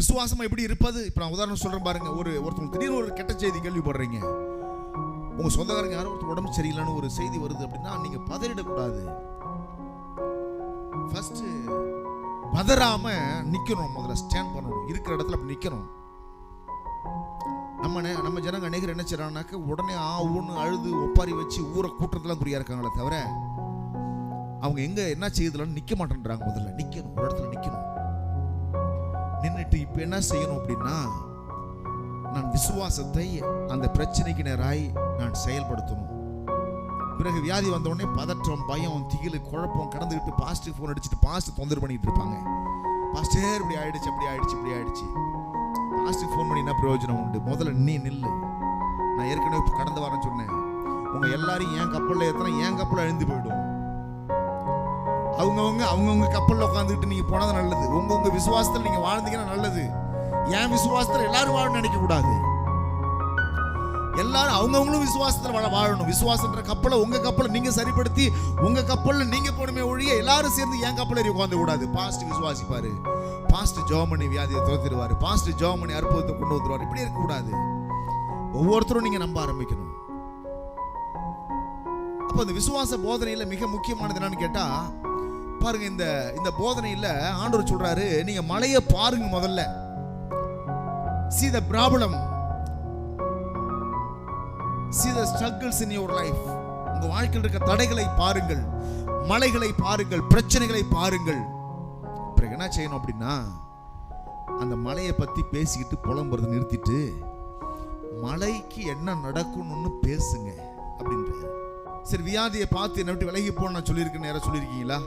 விசுவாசமா எப்படி இருப்பது? இப்ப நான் உதாரணம் சொல்றேன் பாருங்க. ஒருத்தவங்க திடீர்னு ஒரு கெட்ட செய்தி கேள்விப்படுறீங்க. உங்க சொந்தக்காரங்க யாரோ ஒருத்தர் உடம்பு சரியில்லைன்னு ஒரு செய்தி வருது அப்படின்னா நீங்க பதறிடக்கூடாது. ஃபர்ஸ்ட் பதறாம நிக்கணும். முதல்ல ஸ்டாண்ட் பண்ணணும். இருக்கிற இடத்துல அப்படி நிக்கணும். நம்ம ஜனங்க அநேகர் என்ன செய்றாங்கனாக்க உடனே ஊன்னு அழுது ஒப்பாரி வச்சு ஊரை கூட்டத்தெல்லாம் குறியா இருக்காங்களே தவிர அவங்க எங்க என்ன செய்யுதுலன்னு நிக்க மாட்டேன்றாங்க. முதல்ல நிக்கணும், ஒரு இடத்துல நிக்கணும். நின்னுட்டு இப்ப என்ன செய்யணும் அப்படின்னா, நான் விசுவாசத்தை அந்த பிரச்சனைக்கு நேராய் நான் செயல்படுத்தணும். பிறகு வியாதி வந்த உடனே பதற்றம், பயம், திகிலு, குழப்பம் கடந்துக்கிட்டு பாஸ்டர் போன் அடிச்சுட்டு பாஸ்டர் தொந்தரவு பண்ணிட்டு இருப்பாங்க. பாஸ்டர் இப்படி ஆயிடுச்சு, அப்படி ஆயிடுச்சு, இப்படி ஆயிடுச்சு. பாஸ்டர் ஃபோன் பண்ணி என்ன பிரயோஜனம் உண்டு? முதல்ல நீ நில்லு. நான் ஏற்கனவே கடந்த வாரம் சொன்னேன், உங்க எல்லாரையும் என் கப்பல்ல ஏற்றினா என் கப்பல் அழிந்து போயிடும். அவங்கவுங்க கப்பல்ல உட்காந்துக்கிட்டு நீங்க போனது நல்லது. உங்க விசுவாசத்தில் நீங்க வாழ்ந்தீங்கன்னா நல்லது. என் விசுவாசத்தில் எல்லாரும் வாழணும்னு நினைக்க கூடாது. எல்லாரும் அவங்கவுங்களும் விசுவாசத்தில் வாழணும். விசுவாசன்ற கப்பலை உங்க கப்பலை நீங்க சரிப்படுத்தி உங்க கப்பல்ல நீங்க போடுமே ஒழிய எல்லாரும் சேர்ந்து என் கப்பல் ஏறி உட்காந்து கூடாது. பாஸ்ட் விசுவாசிப்பாரு, பாஸ்ட் ஜெர்மனி வியாதியை துரத்திடுவாரு, பாஸ்ட் ஜெர்மனி அற்புதத்தை கொண்டு வந்துருவாரு. இப்படி இருக்க கூடாது. ஒவ்வொருத்தரும் நீங்க நம்ப ஆரம்பிக்கணும். அப்ப இந்த விசுவாச போதனையில மிக முக்கியமானது என்னன்னு கேட்டா பாருங்க, இந்த போதனையில ஆண்டவர் சொல்றாரு, நீங்க மலையை பாருங்க. முதல்ல see the problem, see the struggles in your life. உங்க வாழ்க்கையில் இருக்க தடைகளை பாருங்கள், மலைகளை பாருங்கள், பிரச்சனைகளை பாருங்கள். பிறகு என்ன செய்யணும் அப்படின்னா, அந்த மலையை பத்தி பேசிக்கிட்டு புலம்புறதை நிறுத்திட்டு மலைக்கு என்ன நடக்கணும்னு பேசுங்க அப்படின்றாரு. சரி, வியாதியை பார்த்து என்ன விட்டு விலகி போன நான் சொல்லியிருக்கேன், நேரம் சொல்லியிருக்கீங்களா?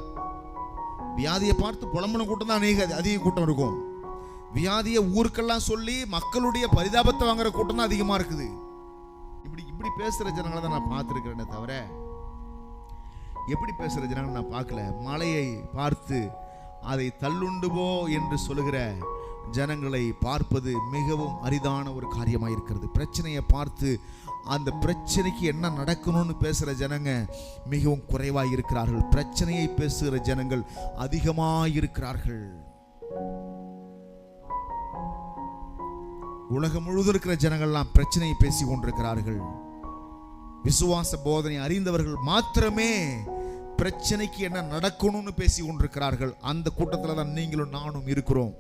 வியாதியை பார்த்து புலம்புன கூட்டம் தான் அதிக கூட்டம் இருக்கும். வியாதியை ஊருக்கெல்லாம் சொல்லி மக்களுடைய பரிதாபத்தை வாங்குற கூட்டம் தான் அதிகமா இருக்குது. இப்படி பேசுற ஜனங்களை தான் நான் பார்த்துருக்கிறேனே தவிர எப்படி பேசுற ஜனங்களை நான் பார்க்கல. மலையை பார்த்து அதை தள்ளுண்டு போ என்று சொல்லுகிற ஜனங்களை பார்ப்பது மிகவும் அரிதான ஒரு காரியமாக இருக்கிறது. பிரச்சனையை பார்த்து அந்த பிரச்சனைக்கு என்ன நடக்கணும்னு பேசுகிற ஜனங்க மிகவும் குறைவாக இருக்கிறார்கள். பிரச்சனையை பேசுகிற ஜனங்கள் அதிகமாக இருக்கிறார்கள். உலகம் முழுவதும் இருக்கிற ஜனங்கள்லாம் பிரச்சனையை பேசி கொண்டிருக்கிறார்கள். விசுவாச போதனை அறிந்தவர்கள் மாத்திரமே பிரச்சனைக்கு என்ன நடக்கணும்னு பேசி கொண்டிருக்கிறார்கள். அந்த கூட்டத்தில் தான் நீங்களும் நானும் இருக்கிறோம்.